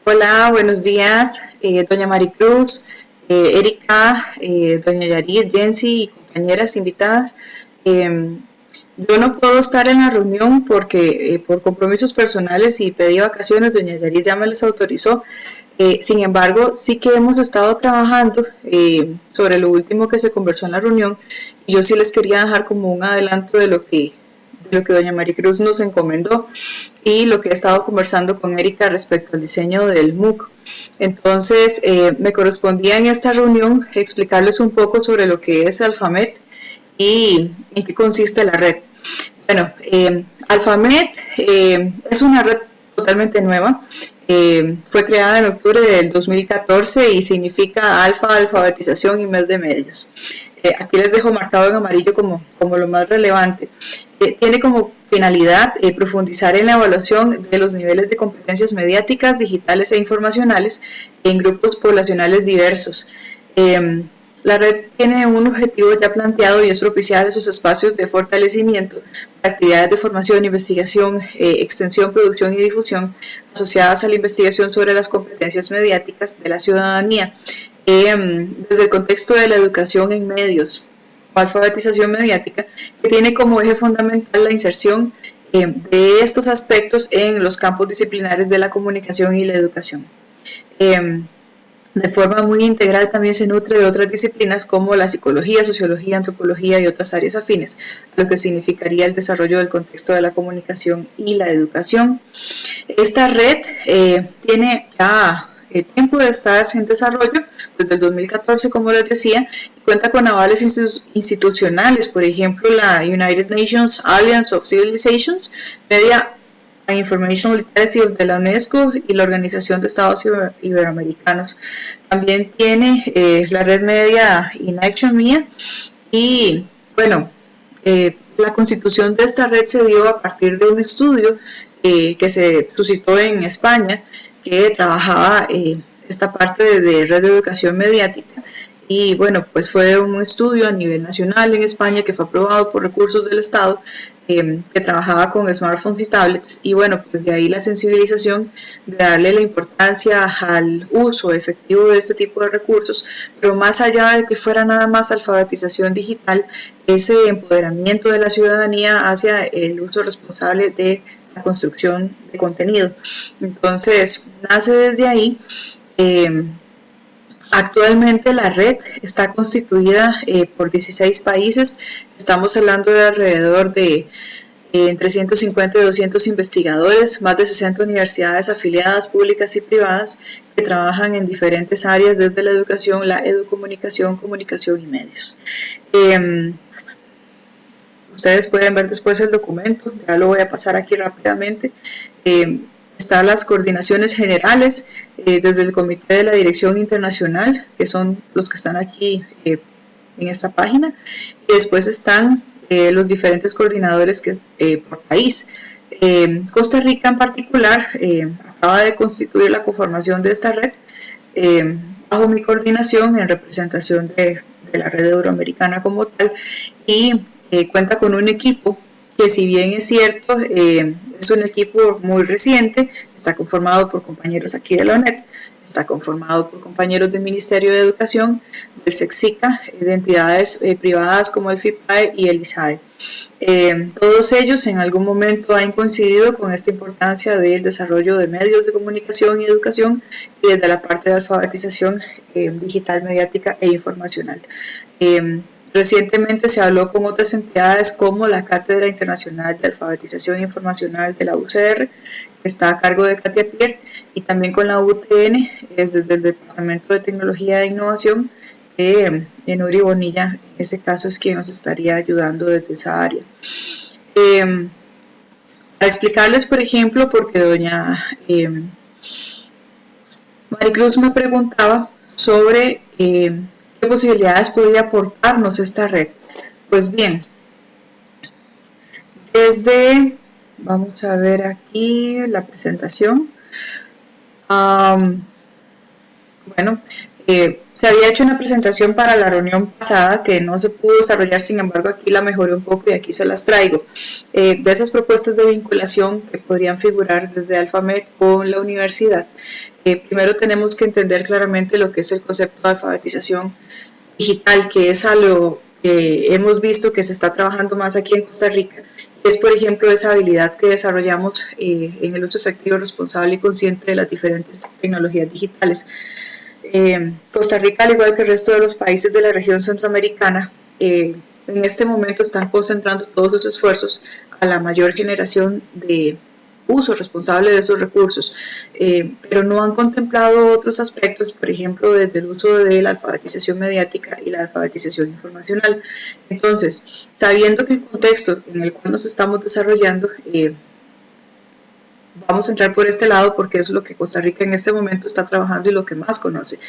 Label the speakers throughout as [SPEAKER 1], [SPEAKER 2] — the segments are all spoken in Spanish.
[SPEAKER 1] Hola, buenos días, doña Maricruz, Erika, doña Yarit, Jensi y compañeras invitadas. Eh, yo no puedo estar en la reunión porque por compromisos personales y pedí vacaciones, doña Yarit ya me les autorizó. Sin embargo, sí que hemos estado trabajando sobre lo último que se conversó en la reunión y yo sí les quería dejar como un adelanto de lo que doña Maricruz nos encomendó y lo que he estado conversando con Erika respecto al diseño del MOOC. Entonces, me correspondía en esta reunión explicarles un poco sobre lo que es Alphamet y en qué consiste la red. Bueno, Alphamet es una red totalmente nueva. Fue creada en octubre del 2014 y significa alfa, alfabetización y mes de medios. Aquí les dejo marcado en amarillo como lo más relevante. Tiene como finalidad profundizar en la evaluación de los niveles de competencias mediáticas, digitales e informacionales en grupos poblacionales diversos. La red tiene un objetivo ya planteado y es propiciar esos espacios de fortalecimiento para actividades de formación, investigación, extensión, producción y difusión asociadas a la investigación sobre las competencias mediáticas de la ciudadanía desde el contexto de la educación en medios o alfabetización mediática, que tiene como eje fundamental la inserción de estos aspectos en los campos disciplinares de la comunicación y la educación. Eh, de forma muy integral también se nutre de otras disciplinas como la psicología, sociología, antropología y otras áreas afines, lo que significaría el desarrollo del contexto de la comunicación y la educación. Esta red tiene ya tiempo de estar en desarrollo desde el 2014, como les decía, y cuenta con avales institucionales, por ejemplo, la United Nations Alliance of Civilizations, Media Information Literacy de la UNESCO y la Organización de Estados Iberoamericanos. También tiene la red media in Action Mía y, bueno, la constitución de esta red se dio a partir de un estudio que se suscitó en España, que trabajaba esta parte de red de educación mediática. Y bueno, pues fue un estudio a nivel nacional en España que fue aprobado por recursos del Estado, que trabajaba con smartphones y tablets. Y bueno, pues de ahí la sensibilización de darle la importancia al uso efectivo de este tipo de recursos, pero más allá de que fuera nada más alfabetización digital, ese empoderamiento de la ciudadanía hacia el uso responsable de la construcción de contenido. Entonces, nace desde ahí. Actualmente la red está constituida por 16 países, estamos hablando de alrededor de entre 150 y 200 investigadores, más de 60 universidades afiliadas públicas y privadas que trabajan en diferentes áreas desde la educación, la educomunicación, comunicación y medios. Ustedes pueden ver después el documento, ya lo voy a pasar aquí rápidamente. Están las coordinaciones generales desde el Comité de la Dirección Internacional, que son los que están aquí en esta página, y después están los diferentes coordinadores por país. Costa Rica en particular acaba de constituir la conformación de esta red bajo mi coordinación en representación de la red euroamericana como tal y cuenta con un equipo que, si bien es cierto, es un equipo muy reciente, está conformado por compañeros aquí de la UNED, está conformado por compañeros del Ministerio de Educación, del SEXICA, de entidades privadas como el FIPAE y el ISAE. Todos ellos en algún momento han coincidido con esta importancia del desarrollo de medios de comunicación y educación y desde la parte de alfabetización digital, mediática e informacional. Recientemente se habló con otras entidades como la Cátedra Internacional de Alfabetización Informacional de la UCR, que está a cargo de Katia Pierre, y también con la UTN, desde el Departamento de Tecnología e Innovación, Nuri Bonilla, en ese caso es quien nos estaría ayudando desde esa área. Para explicarles, por ejemplo, porque doña Maricruz me preguntaba sobre qué posibilidades podría aportarnos esta red. Pues bien, vamos a ver aquí la presentación. Bueno, Se había hecho una presentación para la reunión pasada que no se pudo desarrollar, sin embargo aquí la mejoré un poco y aquí se las traigo. De esas propuestas de vinculación que podrían figurar desde Alfamed con la universidad, primero tenemos que entender claramente lo que es el concepto de alfabetización digital, que es a lo que hemos visto que se está trabajando más aquí en Costa Rica. Es, por ejemplo, esa habilidad que desarrollamos en el uso efectivo, responsable y consciente de las diferentes tecnologías digitales. Costa Rica, al igual que el resto de los países de la región centroamericana, en este momento están concentrando todos sus esfuerzos a la mayor generación de uso responsable de esos recursos, pero no han contemplado otros aspectos, por ejemplo, desde el uso de la alfabetización mediática y la alfabetización informacional. Entonces, sabiendo que el contexto en el cual nos estamos desarrollando, vamos a entrar por este lado porque es lo que Costa Rica en este momento está trabajando y lo que más conoce.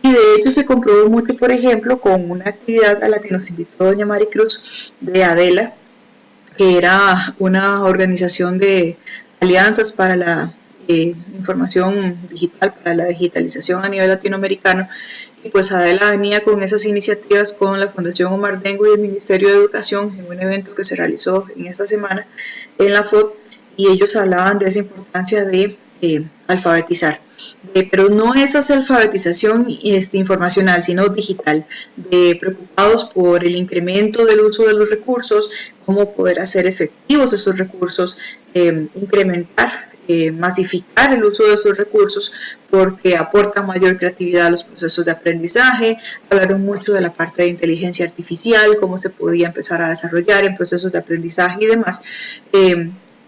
[SPEAKER 1] Y de hecho se comprobó mucho, por ejemplo, con una actividad a la que nos invitó doña Maricruz de ADELA, que era una organización de alianzas para la información digital, para la digitalización a nivel latinoamericano. Y pues ADELA venía con esas iniciativas con la Fundación Omar Dengo y el Ministerio de Educación en un evento que se realizó en esta semana en la FOD, y ellos hablaban de esa importancia de alfabetizar. Pero no es esa alfabetización informacional, sino digital, preocupados por el incremento del uso de los recursos, cómo poder hacer efectivos esos recursos, incrementar, masificar el uso de esos recursos, porque aportan mayor creatividad a los procesos de aprendizaje. Hablaron mucho de la parte de inteligencia artificial, cómo se podía empezar a desarrollar en procesos de aprendizaje y demás.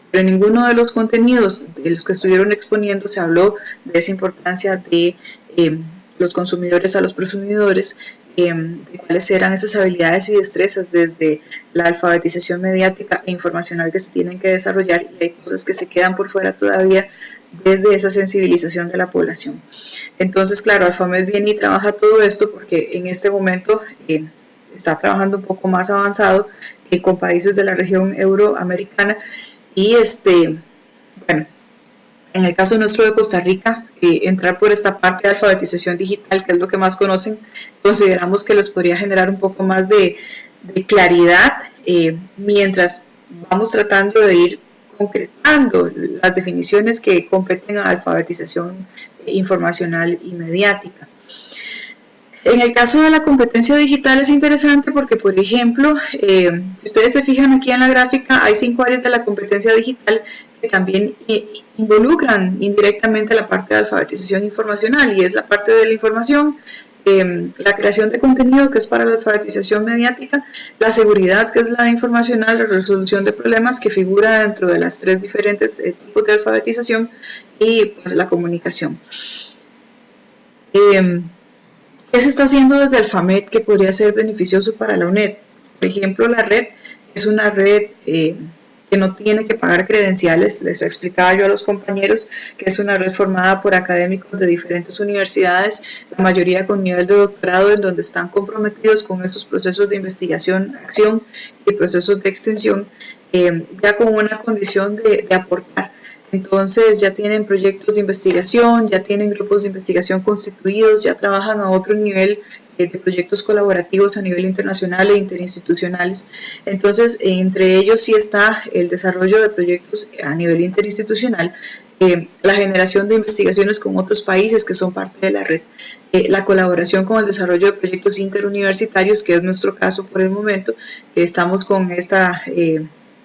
[SPEAKER 1] Pero en ninguno de los contenidos de los que estuvieron exponiendo se habló de esa importancia de los consumidores a los prosumidores, de cuáles eran esas habilidades y destrezas desde la alfabetización mediática e informacional que se tienen que desarrollar, y hay cosas que se quedan por fuera todavía desde esa sensibilización de la población. Entonces, claro, Alfamed viene y trabaja todo esto porque en este momento está trabajando un poco más avanzado con países de la región euroamericana. Y bueno, en el caso nuestro de Costa Rica, entrar por esta parte de alfabetización digital, que es lo que más conocen, consideramos que les podría generar un poco más de claridad mientras vamos tratando de ir concretando las definiciones que competen a alfabetización informacional y mediática. En el caso de la competencia digital es interesante porque, por ejemplo, ustedes se fijan aquí en la gráfica, hay 5 áreas de la competencia digital que también involucran indirectamente la parte de alfabetización informacional, y es la parte de la información, la creación de contenido, que es para la alfabetización mediática, la seguridad, que es la informacional, la resolución de problemas, que figura dentro de las 3 diferentes tipos de alfabetización, y pues la comunicación. ¿Qué se está haciendo desde Alfamed que podría ser beneficioso para la UNED? Por ejemplo, la red es una red que no tiene que pagar credenciales. Les explicaba yo a los compañeros que es una red formada por académicos de diferentes universidades, la mayoría con nivel de doctorado, en donde están comprometidos con estos procesos de investigación, acción y procesos de extensión, ya con una condición de aportar. Entonces ya tienen proyectos de investigación, ya tienen grupos de investigación constituidos, ya trabajan a otro nivel de proyectos colaborativos a nivel internacional e interinstitucionales. Entonces, entre ellos sí está el desarrollo de proyectos a nivel interinstitucional, la generación de investigaciones con otros países que son parte de la red, la colaboración con el desarrollo de proyectos interuniversitarios, que es nuestro caso por el momento. Estamos con esta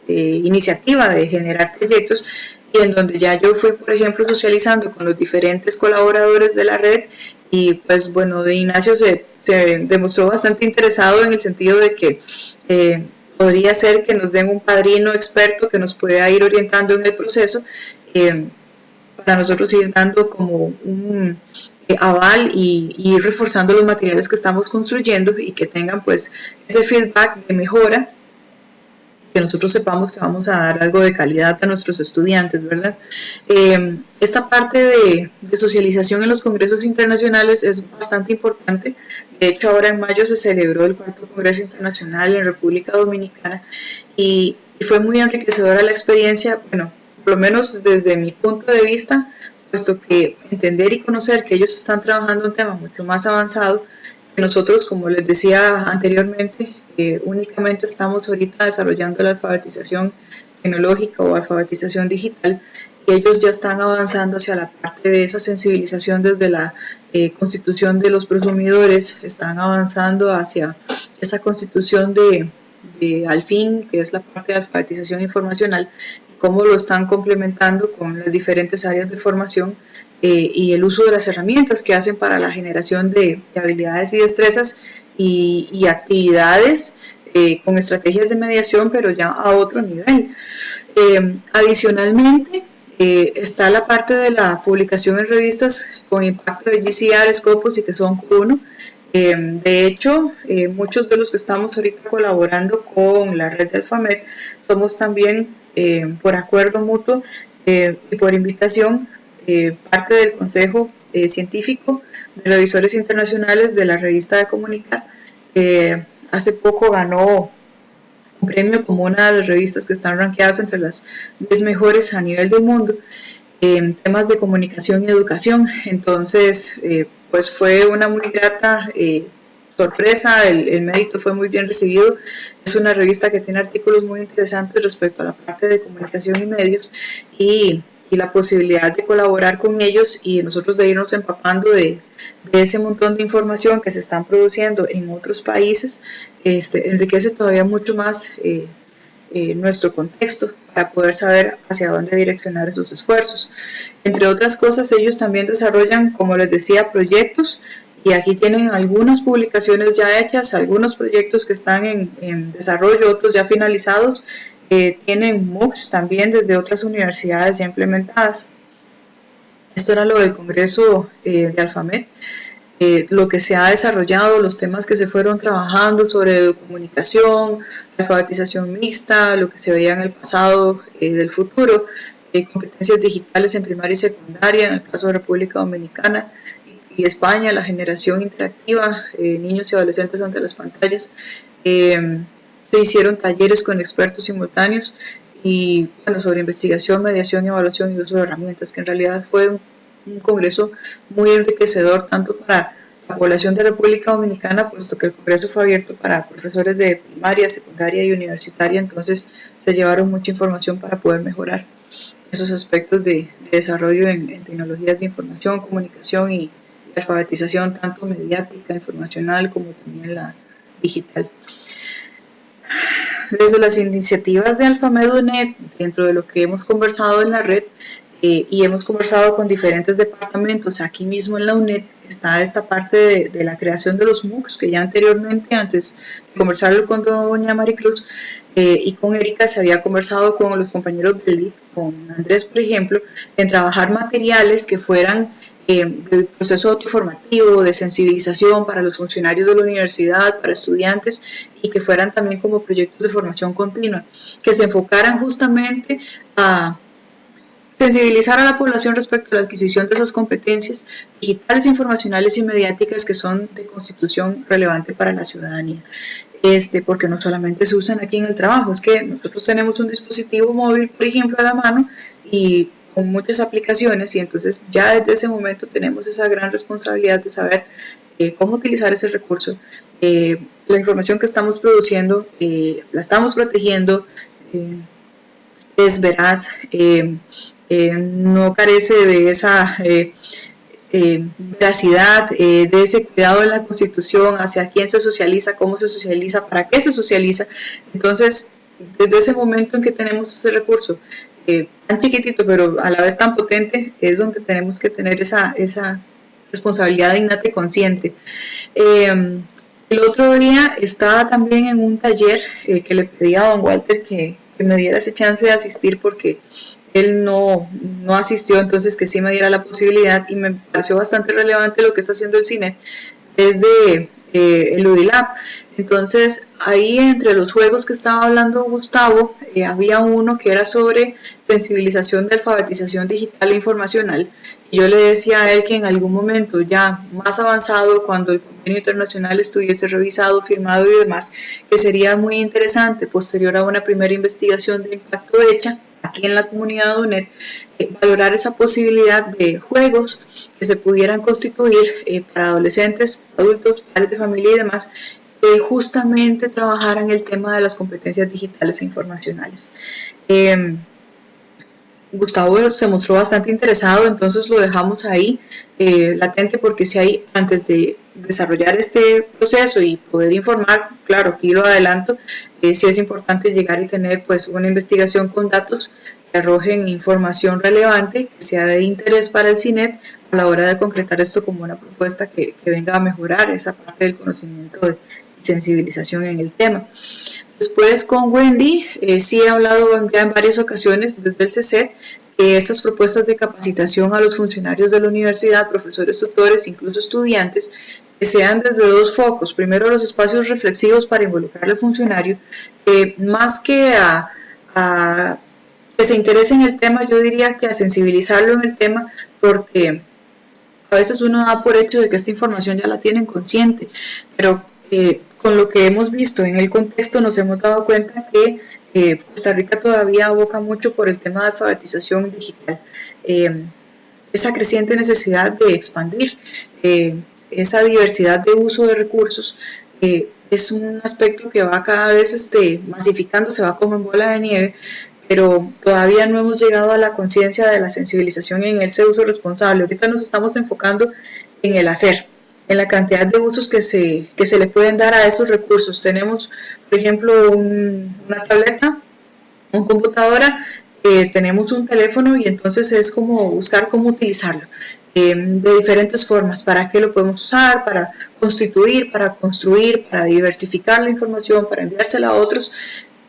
[SPEAKER 1] iniciativa de generar proyectos, y en donde ya yo fui, por ejemplo, socializando con los diferentes colaboradores de la red, y pues bueno, de Ignacio se demostró bastante interesado en el sentido de que podría ser que nos den un padrino experto que nos pueda ir orientando en el proceso, para nosotros ir dando como un aval y ir reforzando los materiales que estamos construyendo, y que tengan pues ese feedback de mejora, que nosotros sepamos que vamos a dar algo de calidad a nuestros estudiantes, ¿verdad? Esta parte de socialización en los congresos internacionales es bastante importante. De hecho, ahora en mayo se celebró el 4º Congreso Internacional en República Dominicana, y fue muy enriquecedora la experiencia, bueno, por lo menos desde mi punto de vista, puesto que entender y conocer que ellos están trabajando un tema mucho más avanzado que nosotros, como les decía anteriormente, únicamente estamos ahorita desarrollando la alfabetización tecnológica o alfabetización digital, y ellos ya están avanzando hacia la parte de esa sensibilización desde la constitución de los prosumidores, están avanzando hacia esa constitución de al fin, que es la parte de alfabetización informacional, y cómo lo están complementando con las diferentes áreas de formación y el uso de las herramientas que hacen para la generación de habilidades y destrezas y actividades con estrategias de mediación, pero ya a otro nivel. Adicionalmente, está la parte de la publicación en revistas con impacto de GCR, Scopus y que son Q1. De hecho, muchos de los que estamos ahorita colaborando con la red de Alfamed somos también, por acuerdo mutuo y por invitación, parte del Consejo Científico de Revisores Internacionales de la revista de Comunicar. Hace poco ganó un premio como una de las revistas que están rankeadas entre las 10 mejores a nivel del mundo en temas de comunicación y educación. Entonces, pues fue una muy grata sorpresa, el mérito fue muy bien recibido. Es una revista que tiene artículos muy interesantes respecto a la parte de comunicación y medios y la posibilidad de colaborar con ellos y nosotros de irnos empapando de ese montón de información que se están produciendo en otros países, enriquece todavía mucho más nuestro contexto para poder saber hacia dónde direccionar esos esfuerzos. Entre otras cosas, ellos también desarrollan, como les decía, proyectos, y aquí tienen algunas publicaciones ya hechas, algunos proyectos que están en desarrollo, otros ya finalizados. Tienen MOOCs también desde otras universidades ya implementadas. Esto era lo del Congreso de Alfamed. Lo que se ha desarrollado, los temas que se fueron trabajando sobre comunicación, alfabetización mixta, lo que se veía en el pasado del futuro, competencias digitales en primaria y secundaria, en el caso de República Dominicana y España, la generación interactiva, niños y adolescentes ante las pantallas. Se hicieron talleres con expertos simultáneos y bueno, sobre investigación, mediación, evaluación y uso de herramientas, que en realidad fue un congreso muy enriquecedor tanto para la población de República Dominicana, puesto que el congreso fue abierto para profesores de primaria, secundaria y universitaria, entonces se llevaron mucha información para poder mejorar esos aspectos de desarrollo en tecnologías de información, comunicación y alfabetización, tanto mediática, informacional, como también la digital. Desde las iniciativas de Alfamed.net, dentro de lo que hemos conversado en la red, y hemos conversado con diferentes departamentos aquí mismo en la UNED, está esta parte de la creación de los MOOCs, que ya anteriormente, antes de conversarlo con doña Maricruz y con Erika, se había conversado con los compañeros del LIC, con Andrés, por ejemplo, en trabajar materiales que fueran del proceso autoformativo, de sensibilización para los funcionarios de la universidad, para estudiantes, y que fueran también como proyectos de formación continua, que se enfocaran justamente a sensibilizar a la población respecto a la adquisición de esas competencias digitales, informacionales y mediáticas que son de constitución relevante para la ciudadanía. Porque no solamente se usan aquí en el trabajo, es que nosotros tenemos un dispositivo móvil, por ejemplo, a la mano y con muchas aplicaciones, y entonces ya desde ese momento tenemos esa gran responsabilidad de saber cómo utilizar ese recurso. La información que estamos produciendo la estamos protegiendo, es veraz, no carece de esa veracidad, de ese cuidado en la Constitución, hacia quién se socializa, cómo se socializa, para qué se socializa. Entonces, desde ese momento en que tenemos ese recurso tan chiquitito, pero a la vez tan potente, es donde tenemos que tener esa responsabilidad innata y consciente. El otro día estaba también en un taller que le pedí a don Walter que me diera ese chance de asistir porque él no asistió, entonces que sí me diera la posibilidad, y me pareció bastante relevante lo que está haciendo el CINET desde el UDILAB. Entonces, ahí entre los juegos que estaba hablando Gustavo, había uno que era sobre sensibilización de alfabetización digital e informacional. Y yo le decía a él que en algún momento ya más avanzado, cuando el convenio internacional estuviese revisado, firmado y demás, que sería muy interesante, posterior a una primera investigación de impacto hecha, aquí en la comunidad de UNED, valorar esa posibilidad de juegos que se pudieran constituir para adolescentes, adultos, padres de familia y demás, justamente trabajaran el tema de las competencias digitales e informacionales. Gustavo se mostró bastante interesado, entonces lo dejamos ahí latente, porque si hay, antes de desarrollar este proceso y poder informar, claro, aquí lo adelanto, sí es importante llegar y tener pues una investigación con datos que arrojen información relevante, que sea de interés para el CINET a la hora de concretar esto como una propuesta que venga a mejorar esa parte del conocimiento de sensibilización en el tema. Después con Wendy, sí he hablado ya en varias ocasiones desde el CECET que estas propuestas de capacitación a los funcionarios de la universidad, profesores, tutores, incluso estudiantes, que sean desde dos focos. Primero, los espacios reflexivos para involucrar al funcionario, más que a que se interese en el tema, yo diría que a sensibilizarlo en el tema, porque a veces uno da por hecho de que esta información ya la tienen consciente, pero con lo que hemos visto en el contexto nos hemos dado cuenta que Costa Rica todavía aboca mucho por el tema de alfabetización digital. Esa creciente necesidad de expandir esa diversidad de uso de recursos es un aspecto que va cada vez masificando, se va como en bola de nieve, pero todavía no hemos llegado a la conciencia de la sensibilización en ese uso responsable. Ahorita nos estamos enfocando en el hacer, en la cantidad de usos que se le pueden dar a esos recursos. Tenemos, por ejemplo, una tableta, una computadora, tenemos un teléfono, y entonces es como buscar cómo utilizarlo de diferentes formas. ¿Para qué lo podemos usar? Para constituir, para construir, para diversificar la información, para enviársela a otros.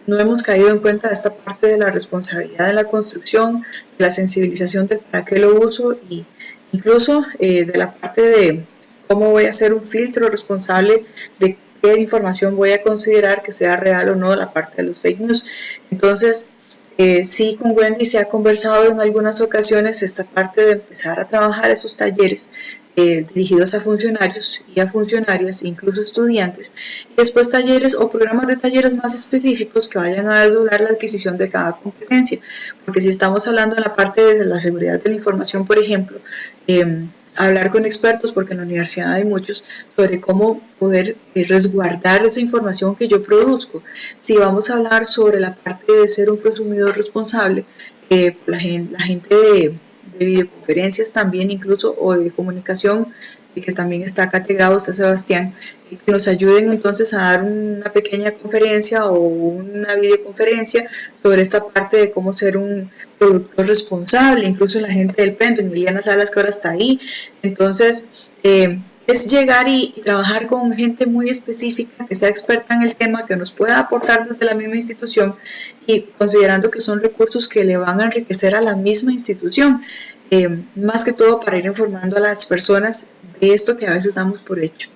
[SPEAKER 1] No hemos caído en cuenta de esta parte de la responsabilidad de la construcción, de la sensibilización de para qué lo uso, y incluso de la parte de cómo voy a hacer un filtro responsable de qué información voy a considerar que sea real o no, la parte de los fake news. Entonces, sí, con Wendy se ha conversado en algunas ocasiones esta parte de empezar a trabajar esos talleres dirigidos a funcionarios y a funcionarias, incluso estudiantes, y después talleres o programas de talleres más específicos que vayan a desdoblar la adquisición de cada competencia, porque si estamos hablando de la parte de la seguridad de la información, por ejemplo, hablar con expertos, porque en la universidad hay muchos, sobre cómo poder resguardar esa información que yo produzco. Si vamos a hablar sobre la parte de ser un consumidor responsable, la gente de videoconferencias también, incluso, o de comunicación, que también está acá integrado, está Sebastián, que nos ayuden entonces a dar una pequeña conferencia o una videoconferencia sobre esta parte de cómo ser un productor responsable, incluso la gente del PEN, Emiliana Salas, que ahora está ahí. Entonces, es llegar y trabajar con gente muy específica, que sea experta en el tema, que nos pueda aportar desde la misma institución, y considerando que son recursos que le van a enriquecer a la misma institución, más que todo para ir informando a las personas de esto que a veces damos por hecho.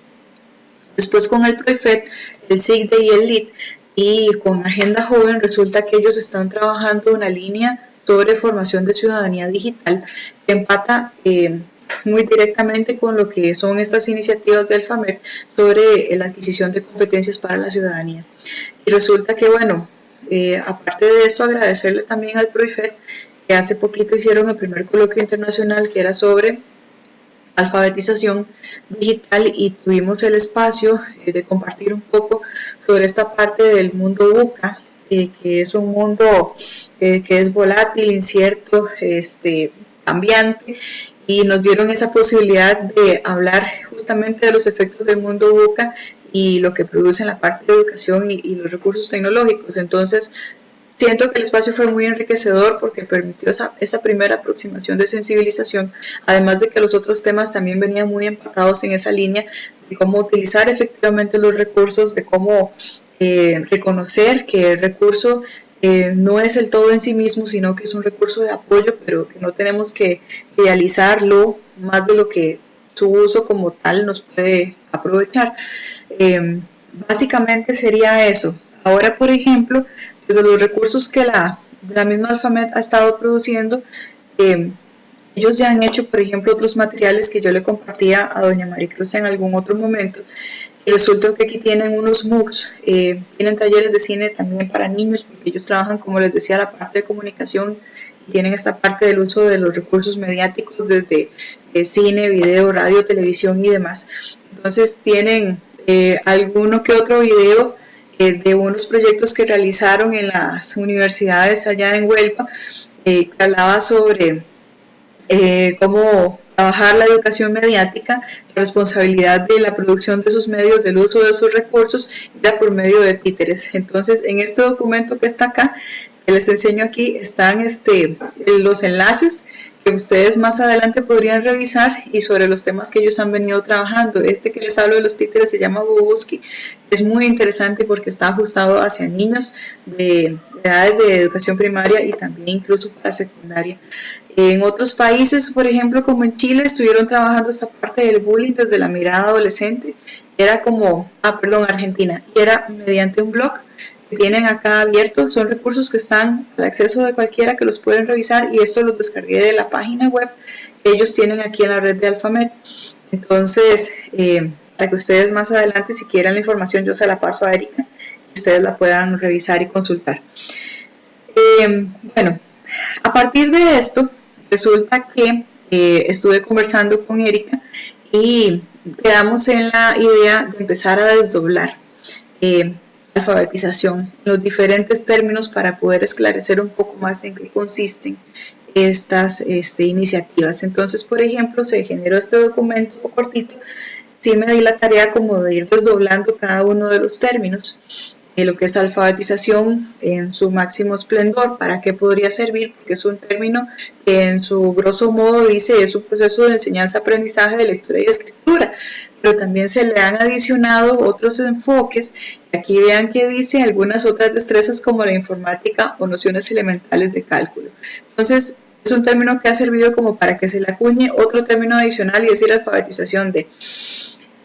[SPEAKER 1] Después, con el PROIFET, el SIGDE y el LID, y con Agenda Joven, resulta que ellos están trabajando una línea sobre formación de ciudadanía digital que empata muy directamente con lo que son estas iniciativas del FAMED sobre la adquisición de competencias para la ciudadanía. Y resulta que, bueno, aparte de esto, agradecerle también al PROIFET, que hace poquito hicieron el primer coloquio internacional que era sobre alfabetización digital, y tuvimos el espacio de compartir un poco sobre esta parte del mundo VUCA, que es un mundo que es volátil, incierto, cambiante, y nos dieron esa posibilidad de hablar justamente de los efectos del mundo VUCA y lo que produce en la parte de educación y los recursos tecnológicos. Entonces, siento que el espacio fue muy enriquecedor porque permitió esa primera aproximación de sensibilización, además de que los otros temas también venían muy empatados en esa línea de cómo utilizar efectivamente los recursos, de cómo reconocer que el recurso no es el todo en sí mismo, sino que es un recurso de apoyo, pero que no tenemos que idealizarlo más de lo que su uso como tal nos puede aprovechar. Básicamente sería eso. Ahora, por ejemplo, desde los recursos que la misma FAMED ha estado produciendo, ellos ya han hecho, por ejemplo, otros materiales que yo le compartía a doña Maricruz en algún otro momento, Y resulta que aquí tienen unos MOOCs, tienen talleres de cine también para niños, porque ellos trabajan, como les decía, la parte de comunicación, y tienen esta parte del uso de los recursos mediáticos desde cine, video, radio, televisión y demás. Entonces tienen alguno que otro video de unos proyectos que realizaron en las universidades allá en Huelva, que hablaba sobre cómo trabajar la educación mediática, la responsabilidad de la producción de esos medios, del uso de esos recursos, ya por medio de títeres. Entonces, en este documento que está acá, que les enseño aquí, están los enlaces que ustedes más adelante podrían revisar y sobre los temas que ellos han venido trabajando. Este que les hablo de los títeres se llama Bobuski, es muy interesante porque está ajustado hacia niños de edades de educación primaria y también incluso para secundaria. En otros países, por ejemplo, como en Chile, estuvieron trabajando esta parte del bullying desde la mirada adolescente. Era como, Argentina, y era mediante un blog que tienen acá abierto. Son recursos que están al acceso de cualquiera, que los pueden revisar, y esto los descargué de la página web que ellos tienen aquí en la red de Alphamed. Entonces, para que ustedes más adelante, si quieren la información, yo se la paso a Erika y ustedes la puedan revisar y consultar. Bueno, a partir de esto, resulta que estuve conversando con Erika y quedamos en la idea de empezar a desdoblar alfabetización, los diferentes términos, para poder esclarecer un poco más en qué consisten estas iniciativas. Entonces, por ejemplo, se generó este documento cortito. Sí me di la tarea como de ir desdoblando cada uno de los términos, lo que es alfabetización en su máximo esplendor, para qué podría servir, porque es un término que en su grosso modo dice es un proceso de enseñanza-aprendizaje de lectura y escritura, pero también se le han adicionado otros enfoques. Aquí vean que dice algunas otras destrezas como la informática o nociones elementales de cálculo. Entonces, es un término que ha servido como para que se le acuñe otro término adicional, y decir alfabetización de.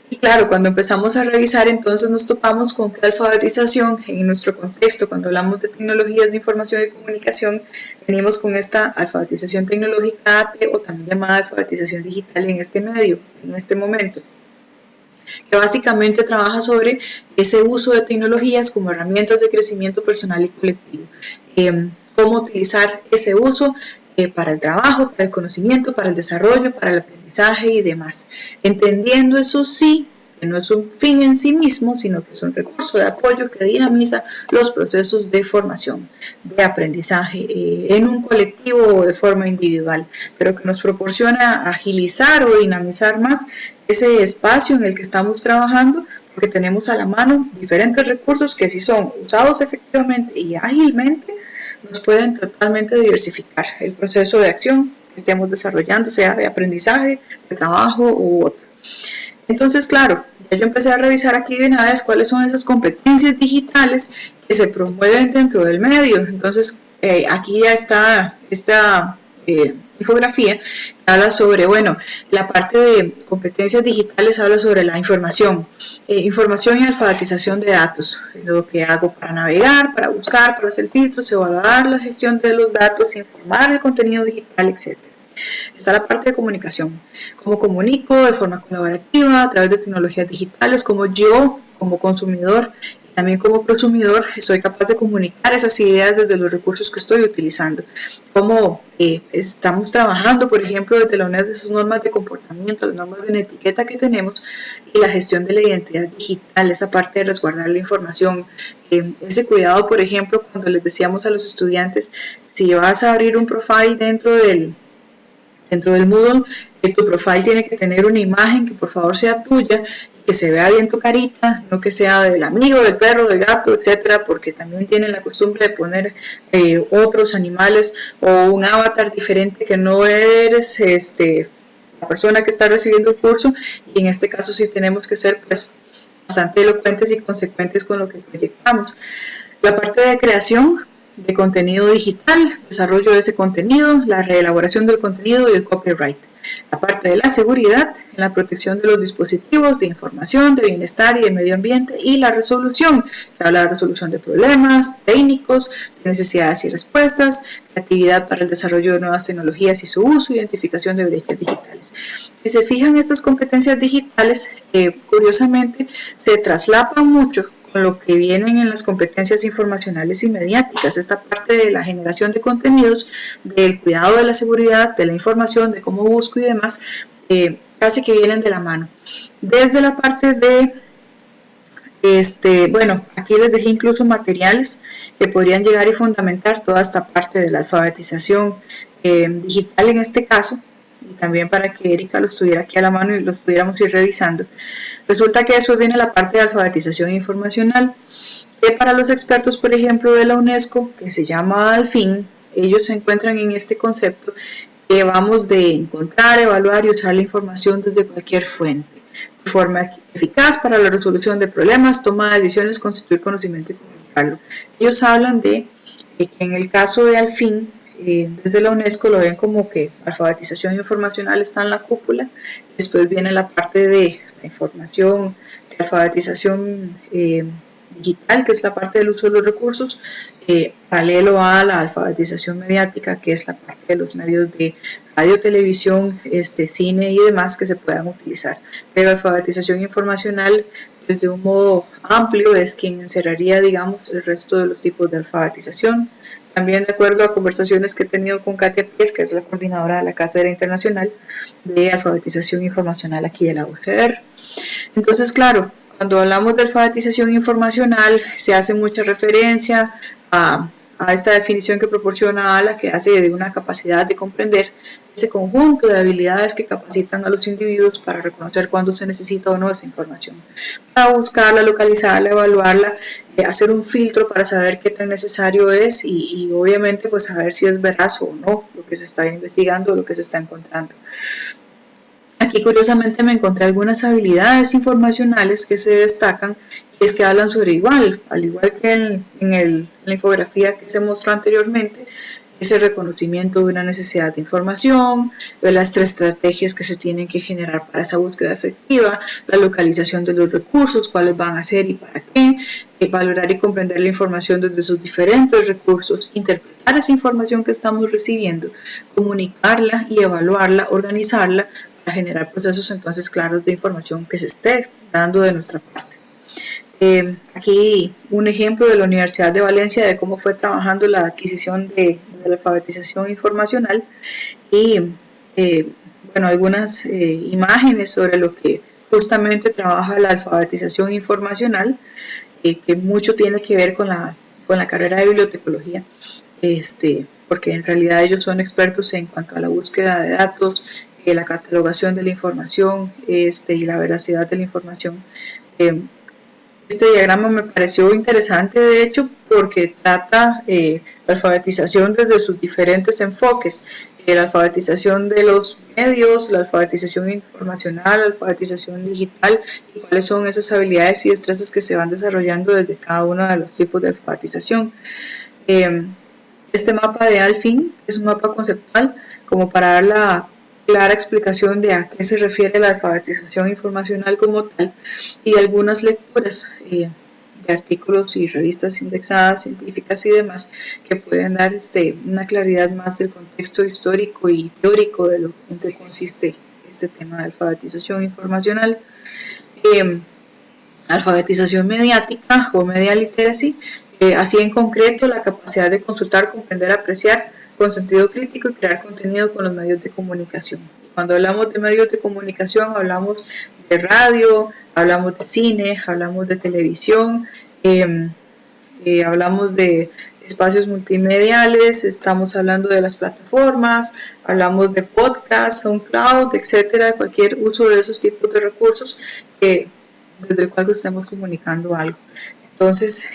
[SPEAKER 1] Y claro, cuando empezamos a revisar, entonces nos topamos con que alfabetización, en nuestro contexto, cuando hablamos de tecnologías de información y comunicación, venimos con esta alfabetización tecnológica, o también llamada alfabetización digital en este medio, en este momento, que básicamente trabaja sobre ese uso de tecnologías como herramientas de crecimiento personal y colectivo. Cómo utilizar ese uso para el trabajo, para el conocimiento, para el desarrollo, para el aprendizaje y demás. Entendiendo eso sí, que no es un fin en sí mismo, sino que es un recurso de apoyo que dinamiza los procesos de formación, de aprendizaje en un colectivo o de forma individual, pero que nos proporciona agilizar o dinamizar más ese espacio en el que estamos trabajando, porque tenemos a la mano diferentes recursos que, si son usados efectivamente y ágilmente, nos pueden totalmente diversificar el proceso de acción que estemos desarrollando, sea de aprendizaje, de trabajo u otro. Entonces, claro, ya yo empecé a revisar aquí de una vez cuáles son esas competencias digitales que se promueven dentro del medio. Entonces, aquí ya está esta infografía que habla sobre, bueno, la parte de competencias digitales habla sobre la información y alfabetización de datos, lo que hago para navegar, para buscar, para hacer filtros, evaluar la gestión de los datos, informar el contenido digital, etc. Está la parte de comunicación, cómo comunico de forma colaborativa a través de tecnologías digitales, como yo, como consumidor, también como prosumidor, soy capaz de comunicar esas ideas desde los recursos que estoy utilizando. Cómo estamos trabajando, por ejemplo, desde la unidad de esas normas de comportamiento, las normas de etiqueta que tenemos, y la gestión de la identidad digital, esa parte de resguardar la información, ese cuidado, por ejemplo, cuando les decíamos a los estudiantes, si vas a abrir un profile dentro del Moodle, tu profile tiene que tener una imagen que por favor sea tuya, que se vea bien tu carita, no que sea del amigo, del perro, del gato, etcétera, porque también tienen la costumbre de poner otros animales o un avatar diferente que no eres la persona que está recibiendo el curso, y en este caso sí tenemos que ser pues bastante elocuentes y consecuentes con lo que proyectamos. La parte de creación de contenido digital, desarrollo de este contenido, la reelaboración del contenido y el copyright. La parte de la seguridad, en la protección de los dispositivos, de información, de bienestar y de medio ambiente, y la resolución, que habla de resolución de problemas técnicos, de necesidades y respuestas, creatividad para el desarrollo de nuevas tecnologías y su uso, identificación de brechas digitales. Si se fijan, estas competencias digitales, curiosamente, se traslapan mucho con lo que vienen en las competencias informacionales y mediáticas, esta parte de la generación de contenidos, del cuidado de la seguridad, de la información, de cómo busco y demás, casi que vienen de la mano. Desde la parte de bueno, aquí les dejé incluso materiales que podrían llegar y fundamentar toda esta parte de la alfabetización digital en este caso, y también para que Erika los tuviera aquí a la mano y los pudiéramos ir revisando. Resulta que después viene la parte de alfabetización informacional, que para los expertos, por ejemplo, de la UNESCO, que se llama ALFIN, ellos se encuentran en este concepto que vamos de encontrar, evaluar y usar la información desde cualquier fuente, de forma eficaz para la resolución de problemas, toma de decisiones, constituir conocimiento y comunicarlo. Ellos hablan de que en el caso de ALFIN, desde la UNESCO lo ven como que alfabetización informacional está en la cúpula, después viene la parte de la información, de alfabetización digital, que es la parte del uso de los recursos, paralelo a la alfabetización mediática, que es la parte de los medios de radio, televisión, cine y demás que se puedan utilizar. Pero alfabetización informacional, desde un modo amplio, es quien encerraría, digamos, el resto de los tipos de alfabetización. También de acuerdo a conversaciones que he tenido con Katia Pierre, que es la coordinadora de la Cátedra Internacional de Alfabetización Informacional aquí de la UCR. Entonces, claro, cuando hablamos de alfabetización informacional, se hace mucha referencia a esta definición que proporciona ALA, que hace de una capacidad de comprender ese conjunto de habilidades que capacitan a los individuos para reconocer cuándo se necesita o no esa información, para buscarla, localizarla, evaluarla, hacer un filtro para saber qué tan necesario es y obviamente pues saber si es veraz o no lo que se está investigando o lo que se está encontrando. Aquí curiosamente me encontré algunas habilidades informacionales que se destacan y es que hablan sobre al igual que en la infografía que se mostró anteriormente, ese reconocimiento de una necesidad de información, de las estrategias que se tienen que generar para esa búsqueda efectiva, la localización de los recursos, cuáles van a ser y para qué, valorar y comprender la información desde sus diferentes recursos, interpretar esa información que estamos recibiendo, comunicarla y evaluarla, organizarla, para generar procesos entonces claros de información que se esté dando de nuestra parte. Aquí un ejemplo de la Universidad de Valencia de cómo fue trabajando la adquisición de la alfabetización informacional y bueno, algunas imágenes sobre lo que justamente trabaja la alfabetización informacional, que mucho tiene que ver con la carrera de bibliotecología, porque en realidad ellos son expertos en cuanto a la búsqueda de datos, la catalogación de la información y la veracidad de la información. Este diagrama me pareció interesante, de hecho, porque trata la alfabetización desde sus diferentes enfoques, la alfabetización de los medios, la alfabetización informacional, la alfabetización digital y cuáles son esas habilidades y destrezas que se van desarrollando desde cada uno de los tipos de alfabetización. Este mapa de ALFIN es un mapa conceptual como para dar la clara explicación de a qué se refiere la alfabetización informacional como tal y algunas lecturas de artículos y revistas indexadas, científicas y demás que pueden dar una claridad más del contexto histórico y teórico de lo en que consiste este tema de alfabetización informacional. Alfabetización mediática o media literacy, así en concreto la capacidad de consultar, comprender, apreciar con sentido crítico y crear contenido con los medios de comunicación. Cuando hablamos de medios de comunicación hablamos de radio, hablamos de cine, hablamos de televisión, hablamos de espacios multimediales, estamos hablando de las plataformas, hablamos de podcast, SoundCloud, etcétera, cualquier uso de esos tipos de recursos desde el cual estemos comunicando algo. Entonces,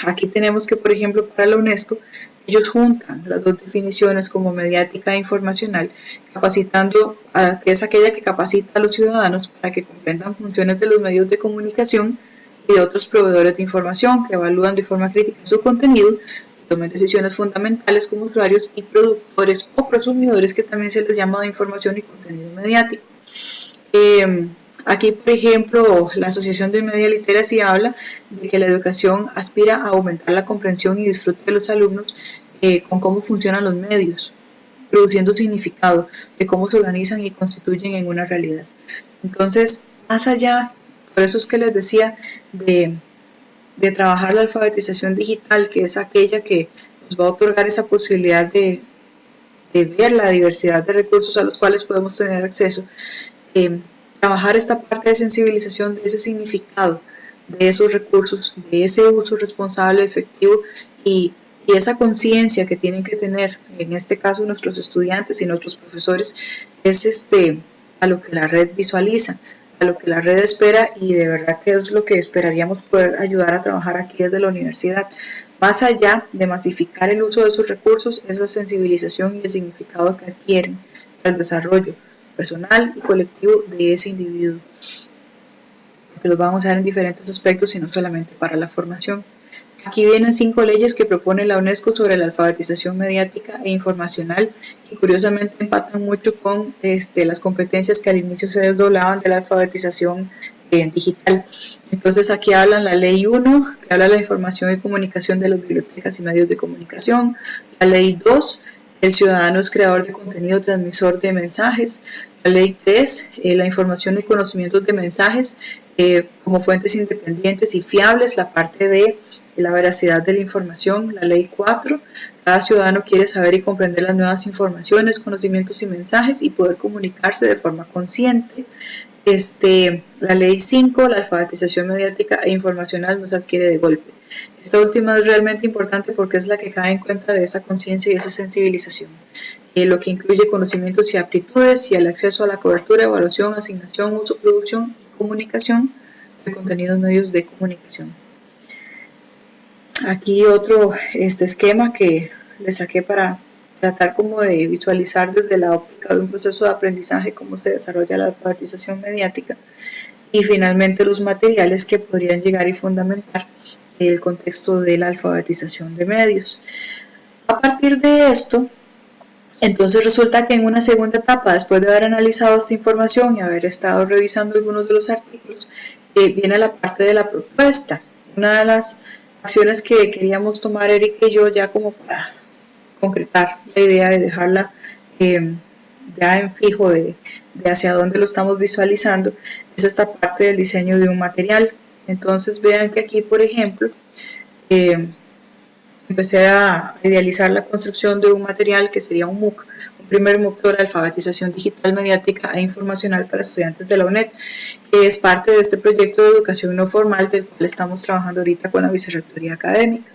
[SPEAKER 1] aquí tenemos que, por ejemplo, para la UNESCO, ellos juntan las dos definiciones como mediática e informacional, capacitando, que es aquella que capacita a los ciudadanos para que comprendan funciones de los medios de comunicación y de otros proveedores de información que evalúan de forma crítica su contenido y tomen decisiones fundamentales como usuarios y productores o prosumidores, que también se les llama de información y contenido mediático. Aquí, por ejemplo, la Asociación de Media Literacy habla de que la educación aspira a aumentar la comprensión y disfrute de los alumnos con cómo funcionan los medios, produciendo significado de cómo se organizan y constituyen en una realidad. Entonces, más allá, por eso es que les decía de trabajar la alfabetización digital, que es aquella que nos va a otorgar esa posibilidad de ver la diversidad de recursos a los cuales podemos tener acceso, trabajar esta parte de sensibilización de ese significado, de esos recursos, de ese uso responsable, efectivo y esa conciencia que tienen que tener, en este caso nuestros estudiantes y nuestros profesores, es a lo que la red visualiza, a lo que la red espera y de verdad que es lo que esperaríamos poder ayudar a trabajar aquí desde la universidad. Más allá de masificar el uso de sus recursos, es la sensibilización y el significado que adquieren para el desarrollo personal y colectivo de ese individuo, que los vamos a usar en diferentes aspectos y no solamente para la formación. Aquí vienen 5 leyes que propone la UNESCO sobre la alfabetización mediática e informacional y curiosamente empatan mucho con las competencias que al inicio se desdoblaban de la alfabetización digital. Entonces aquí hablan la ley 1, que habla de la información y comunicación de las bibliotecas y medios de comunicación, la ley 2, el ciudadano es creador de contenido transmisor de mensajes, la ley 3, la información y conocimientos de mensajes como fuentes independientes y fiables, la parte de la veracidad de la información, la ley 4, cada ciudadano quiere saber y comprender las nuevas informaciones, conocimientos y mensajes y poder comunicarse de forma consciente. La ley 5, la alfabetización mediática e informacional no se adquiere de golpe. Esta última es realmente importante porque es la que cae en cuenta de esa conciencia y esa sensibilización, lo que incluye conocimientos y aptitudes y el acceso a la cobertura, evaluación, asignación, uso, producción y comunicación de contenidos medios de comunicación. Aquí otro esquema que le saqué para tratar como de visualizar desde la óptica de un proceso de aprendizaje cómo se desarrolla la alfabetización mediática y finalmente los materiales que podrían llegar y fundamentar el contexto de la alfabetización de medios. A partir de esto, entonces resulta que en una segunda etapa, después de haber analizado esta información y haber estado revisando algunos de los artículos, viene la parte de la propuesta. Una de las acciones que queríamos tomar Erika y yo ya como para concretar la idea de dejarla ya en fijo de hacia dónde lo estamos visualizando, es esta parte del diseño de un material. Entonces vean que aquí, por ejemplo, empecé a idealizar la construcción de un material que sería un MOOC, un primer MOOC sobre alfabetización digital, mediática e informacional para estudiantes de la UNED, que es parte de este proyecto de educación no formal del cual estamos trabajando ahorita con la Vicerrectoría Académica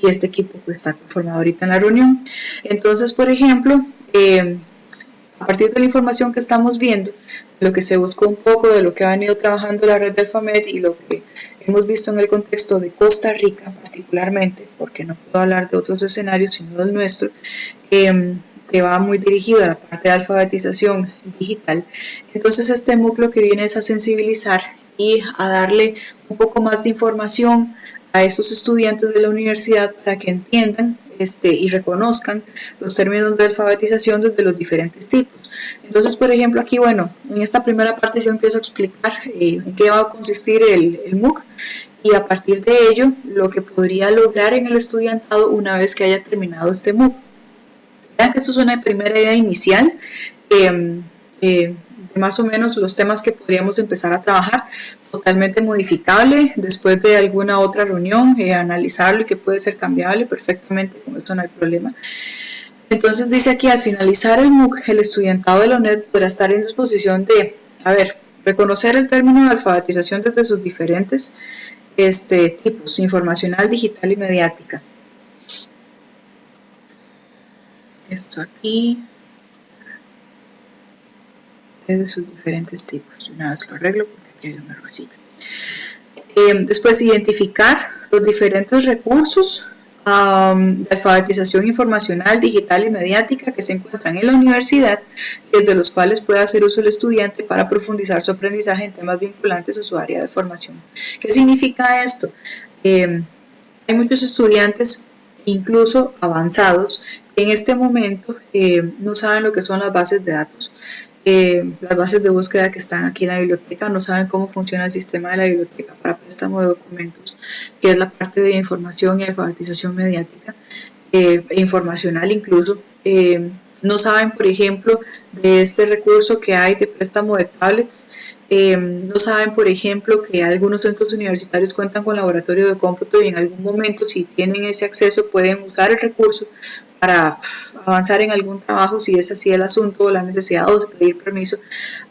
[SPEAKER 1] y este equipo pues, está conformado ahorita en la reunión. Entonces, por ejemplo, a partir de la información que estamos viendo, lo que se buscó un poco de lo que ha venido trabajando la red del FAMED y lo que hemos visto en el contexto de Costa Rica particularmente, porque no puedo hablar de otros escenarios sino del nuestro, que va muy dirigido a la parte de alfabetización digital. Entonces este MOOC lo que viene es a sensibilizar y a darle un poco más de información a estos estudiantes de la universidad para que entiendan y reconozcan los términos de alfabetización desde los diferentes tipos. Entonces, por ejemplo, aquí, bueno, en esta primera parte yo empiezo a explicar en qué va a consistir el MOOC y a partir de ello lo que podría lograr en el estudiantado una vez que haya terminado este MOOC. Vean que esto es una primera idea inicial de más o menos los temas que podríamos empezar a trabajar, totalmente modificable después de alguna otra reunión, analizarlo y que puede ser cambiable perfectamente, con esto no hay problema. Entonces dice aquí, al finalizar el MOOC, el estudiantado de la UNED podrá estar en disposición de, reconocer el término de alfabetización desde sus diferentes tipos, informacional, digital y mediática. Esto aquí, desde sus diferentes tipos. Una vez lo arreglo porque aquí hay un errorcito. Después, identificar los diferentes recursos de alfabetización informacional, digital y mediática que se encuentran en la universidad, desde los cuales puede hacer uso el estudiante para profundizar su aprendizaje en temas vinculantes a su área de formación. ¿Qué significa esto? Hay muchos estudiantes, incluso avanzados, que en este momento no saben lo que son las bases de datos. Las bases de búsqueda que están aquí en la biblioteca, no saben cómo funciona el sistema de la biblioteca para préstamo de documentos, que es la parte de información y alfabetización mediática e informacional incluso. no saben, por ejemplo, de este recurso que hay de préstamo de tablets, no saben, por ejemplo, que algunos centros universitarios cuentan con laboratorio de cómputo y en algún momento, si tienen ese acceso, pueden usar el recurso para avanzar en algún trabajo, si es así el asunto o la necesidad de pedir permiso.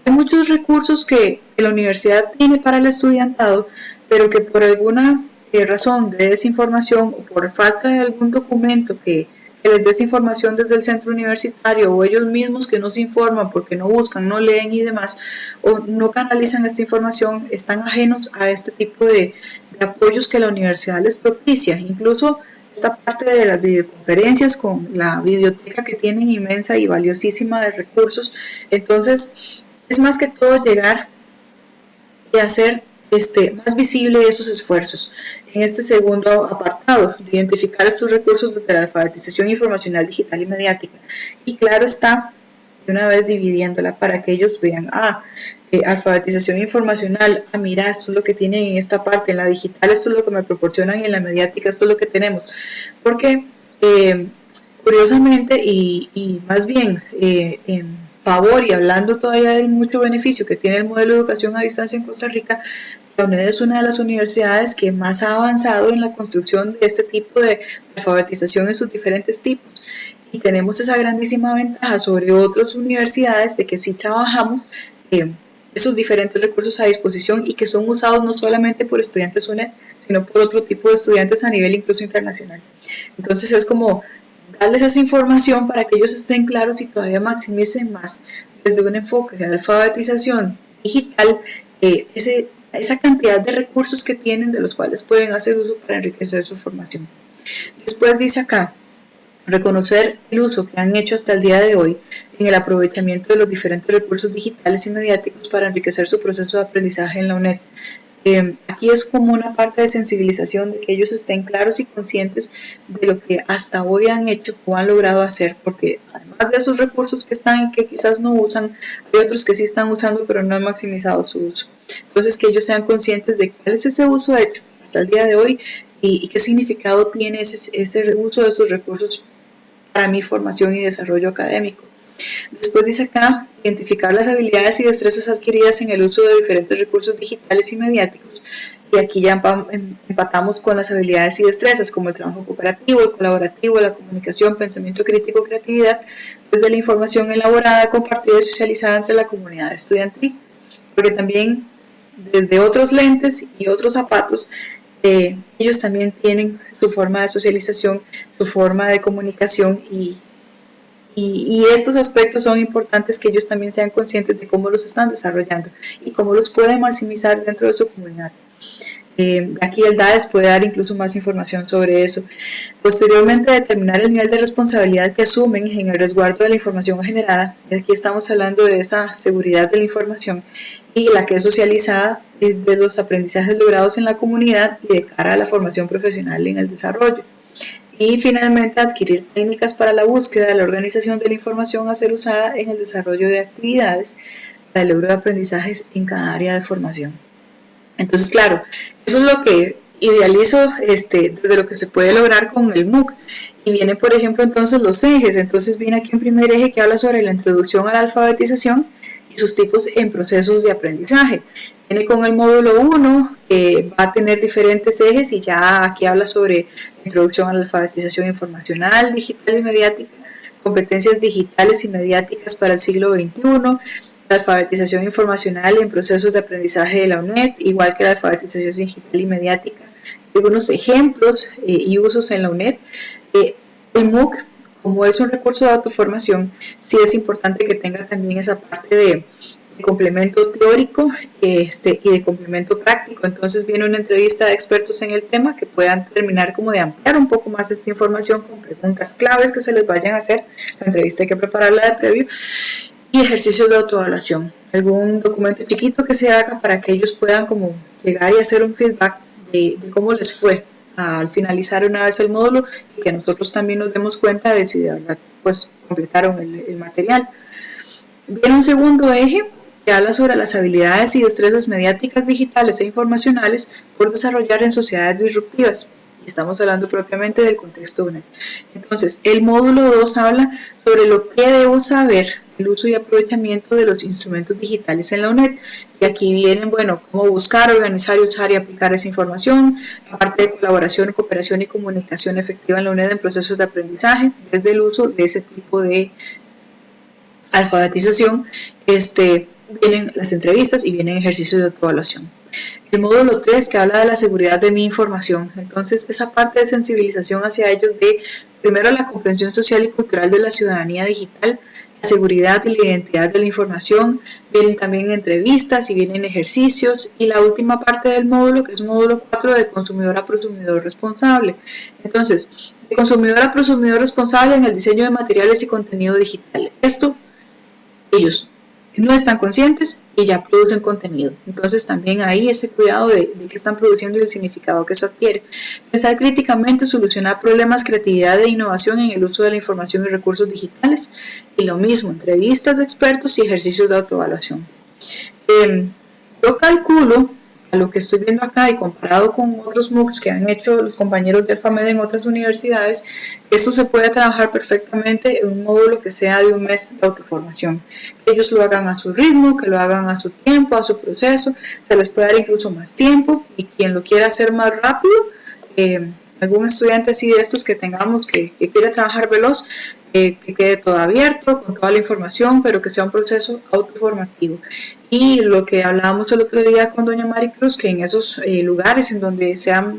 [SPEAKER 1] Hay muchos recursos que la universidad tiene para el estudiantado, pero que por alguna razón de desinformación o por falta de algún documento que les dé esa información desde el centro universitario o ellos mismos que no se informan porque no buscan, no leen y demás, o no canalizan esta información, están ajenos a este tipo de apoyos que la universidad les propicia. Incluso esta parte de las videoconferencias con la biblioteca que tienen inmensa y valiosísima de recursos. Entonces, es más que todo llegar y hacer más visible esos esfuerzos. En este segundo apartado, de identificar estos recursos desde la alfabetización informacional, digital y mediática. Y claro está, de una vez dividiéndola para que ellos vean, alfabetización informacional, mira, esto es lo que tienen en esta parte, en la digital esto es lo que me proporcionan y en la mediática esto es lo que tenemos. Porque, curiosamente, y más bien, en favor y hablando todavía del mucho beneficio que tiene el modelo de educación a distancia en Costa Rica, la UNED es una de las universidades que más ha avanzado en la construcción de este tipo de alfabetización en sus diferentes tipos. Y tenemos esa grandísima ventaja sobre otras universidades de que sí trabajamos esos diferentes recursos a disposición y que son usados no solamente por estudiantes UNED, sino por otro tipo de estudiantes a nivel incluso internacional. Entonces es como darles esa información para que ellos estén claros y todavía maximicen más desde un enfoque de alfabetización digital esa cantidad de recursos que tienen de los cuales pueden hacer uso para enriquecer su formación. Después dice acá, reconocer el uso que han hecho hasta el día de hoy en el aprovechamiento de los diferentes recursos digitales y mediáticos para enriquecer su proceso de aprendizaje en la UNED. Aquí es como una parte de sensibilización de que ellos estén claros y conscientes de lo que hasta hoy han hecho o han logrado hacer, porque además de esos recursos que están y que quizás no usan, hay otros que sí están usando pero no han maximizado su uso. Entonces que ellos sean conscientes de cuál es ese uso hecho hasta el día de hoy y qué significado tiene ese uso de esos recursos para mi formación y desarrollo académico. Después dice acá, identificar las habilidades y destrezas adquiridas en el uso de diferentes recursos digitales y mediáticos. Y aquí ya empatamos con las habilidades y destrezas como el trabajo cooperativo, el colaborativo, la comunicación, pensamiento crítico, creatividad, desde la información elaborada, compartida y socializada entre la comunidad estudiantil. Porque también desde otros lentes y otros zapatos, ellos también tienen su forma de socialización, su forma de comunicación y estos aspectos son importantes que ellos también sean conscientes de cómo los están desarrollando y cómo los pueden maximizar dentro de su comunidad. Aquí el DAES puede dar incluso más información sobre eso. Posteriormente, determinar el nivel de responsabilidad que asumen en el resguardo de la información generada. Y aquí estamos hablando de esa seguridad de la información y la que es socializada de los aprendizajes logrados en la comunidad y de cara a la formación profesional en el desarrollo. Y finalmente, adquirir técnicas para la búsqueda de la organización de la información a ser usada en el desarrollo de actividades para el logro de aprendizajes en cada área de formación. Entonces, claro, eso es lo que idealizo desde lo que se puede lograr con el MOOC. Y viene, por ejemplo, entonces los ejes. Entonces viene aquí un primer eje que habla sobre la introducción a la alfabetización y sus tipos en procesos de aprendizaje. Viene con el módulo 1, que va a tener diferentes ejes y ya aquí habla sobre la introducción a la alfabetización informacional, digital y mediática, competencias digitales y mediáticas para el siglo XXI, la alfabetización informacional en procesos de aprendizaje de la UNED, igual que la alfabetización digital y mediática, algunos ejemplos y usos en la UNED. El MOOC, como es un recurso de autoformación, sí es importante que tenga también esa parte de complemento teórico y de complemento práctico. Entonces viene una entrevista de expertos en el tema que puedan terminar como de ampliar un poco más esta información con preguntas claves que se les vayan a hacer. La entrevista hay que prepararla de previo y ejercicios de autoevaluación. Algún documento chiquito que se haga para que ellos puedan como llegar y hacer un feedback de cómo les fue al finalizar una vez el módulo y que nosotros también nos demos cuenta de si de verdad pues completaron el material. Viene un segundo eje que habla sobre las habilidades y destrezas mediáticas, digitales e informacionales por desarrollar en sociedades disruptivas. y estamos hablando propiamente del contexto UNED. Entonces, el módulo 2 habla sobre lo que debo saber el uso y aprovechamiento de los instrumentos digitales en la UNED. Y aquí vienen, bueno, cómo buscar, organizar, usar y aplicar esa información, la parte de colaboración, cooperación y comunicación efectiva en la UNED en procesos de aprendizaje, desde el uso de ese tipo de alfabetización, vienen las entrevistas y vienen ejercicios de autoevaluación. El módulo 3 que habla de la seguridad de mi información, entonces esa parte de sensibilización hacia ellos de primero la comprensión social y cultural de la ciudadanía digital, la seguridad y la identidad de la información, vienen también entrevistas y vienen ejercicios y la última parte del módulo que es el módulo 4 de consumidor a prosumidor responsable. Entonces, de consumidor a prosumidor responsable en el diseño de materiales y contenido digital. Esto ellos no están conscientes y ya producen contenido. Entonces también ahí ese cuidado de qué están produciendo y el significado que eso adquiere. Pensar críticamente, solucionar problemas, creatividad e innovación en el uso de la información y recursos digitales. Y lo mismo, entrevistas de expertos y ejercicios de autoevaluación. Yo calculo, a lo que estoy viendo acá y comparado con otros MOOCs que han hecho los compañeros de ALFAMED en otras universidades, esto se puede trabajar perfectamente en un módulo que sea de un mes de autoformación. Que ellos lo hagan a su ritmo, que lo hagan a su tiempo, a su proceso, se les puede dar incluso más tiempo y quien lo quiera hacer más rápido, algún estudiante así de estos que tengamos que quiera trabajar veloz, que quede todo abierto, con toda la información, pero que sea un proceso autoformativo. Y lo que hablábamos el otro día con doña Maricruz, que en esos lugares en donde sea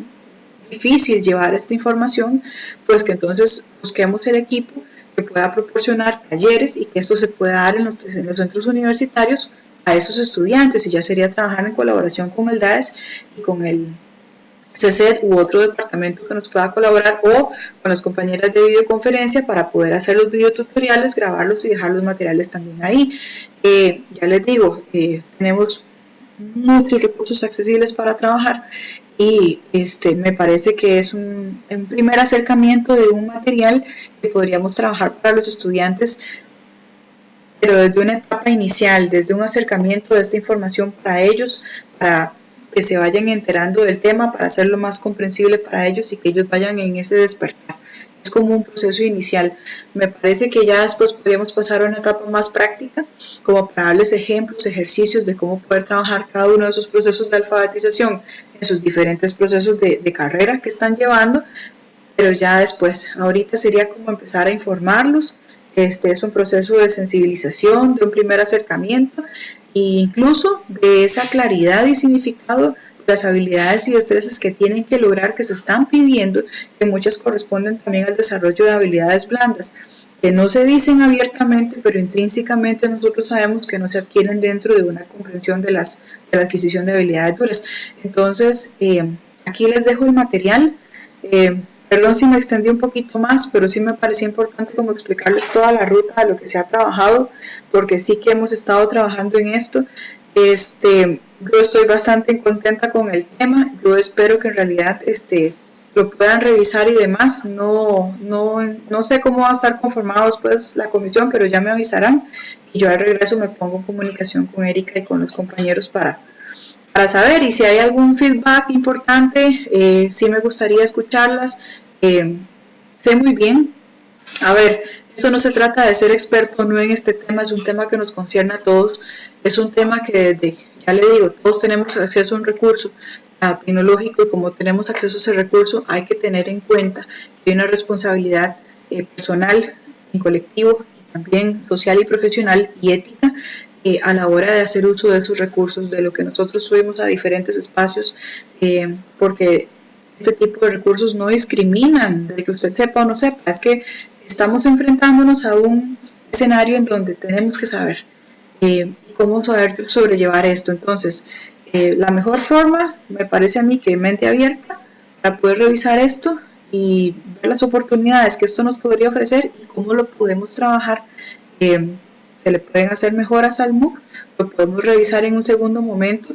[SPEAKER 1] difícil llevar esta información, pues que entonces busquemos el equipo que pueda proporcionar talleres y que esto se pueda dar en los centros universitarios a esos estudiantes, y ya sería trabajar en colaboración con el DAES y con el CECED u otro departamento que nos pueda colaborar o con las compañeras de videoconferencia para poder hacer los videotutoriales, grabarlos y dejar los materiales también ahí. Ya les digo, tenemos muchos recursos accesibles para trabajar y me parece que es un primer acercamiento de un material que podríamos trabajar para los estudiantes, pero desde una etapa inicial, desde un acercamiento de esta información para ellos, para que se vayan enterando del tema, para hacerlo más comprensible para ellos y que ellos vayan en ese despertar. Es como un proceso inicial. Me parece que ya después podríamos pasar a una etapa más práctica, como para darles ejemplos, ejercicios de cómo poder trabajar cada uno de esos procesos de alfabetización en sus diferentes procesos de carrera que están llevando, pero ya después, ahorita sería como empezar a informarlos. Es un proceso de sensibilización, de un primer acercamiento e incluso de esa claridad y significado, las habilidades y destrezas que tienen que lograr, que se están pidiendo, que muchas corresponden también al desarrollo de habilidades blandas, que no se dicen abiertamente, pero intrínsecamente nosotros sabemos que no se adquieren dentro de una comprensión de la adquisición de habilidades duras. Entonces, aquí les dejo el material. Perdón si me extendí un poquito más, pero sí me parecía importante como explicarles toda la ruta de lo que se ha trabajado, porque sí que hemos estado trabajando en esto. Yo estoy bastante contenta con el tema. Yo espero que en realidad lo puedan revisar y demás. No sé cómo va a estar conformado después la comisión, pero ya me avisarán y yo al regreso me pongo en comunicación con Erika y con los compañeros para saber, y si hay algún feedback importante, sí me gustaría escucharlas. Sé muy bien, a ver, eso no se trata de ser experto o no en este tema, es un tema que nos concierne a todos, es un tema que desde, ya le digo, todos tenemos acceso a un recurso tecnológico, y como tenemos acceso a ese recurso hay que tener en cuenta que hay una responsabilidad personal y colectivo, y también social y profesional y ética, a la hora de hacer uso de esos recursos, de lo que nosotros subimos a diferentes espacios, porque este tipo de recursos no discriminan de que usted sepa o no sepa, es que estamos enfrentándonos a un escenario en donde tenemos que saber cómo saber sobrellevar esto. Entonces, la mejor forma, me parece a mí, que mente abierta para poder revisar esto y ver las oportunidades que esto nos podría ofrecer y cómo lo podemos trabajar. Se le pueden hacer mejoras al MOOC, lo podemos revisar en un segundo momento.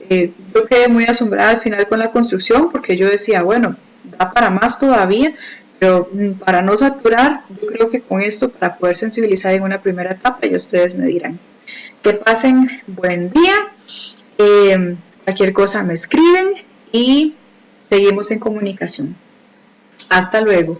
[SPEAKER 1] Yo quedé muy asombrada al final con la construcción, porque yo decía, bueno, da para más todavía, pero para no saturar, yo creo que con esto, para poder sensibilizar en una primera etapa, ya ustedes me dirán. Que pasen buen día, cualquier cosa me escriben y seguimos en comunicación. Hasta luego.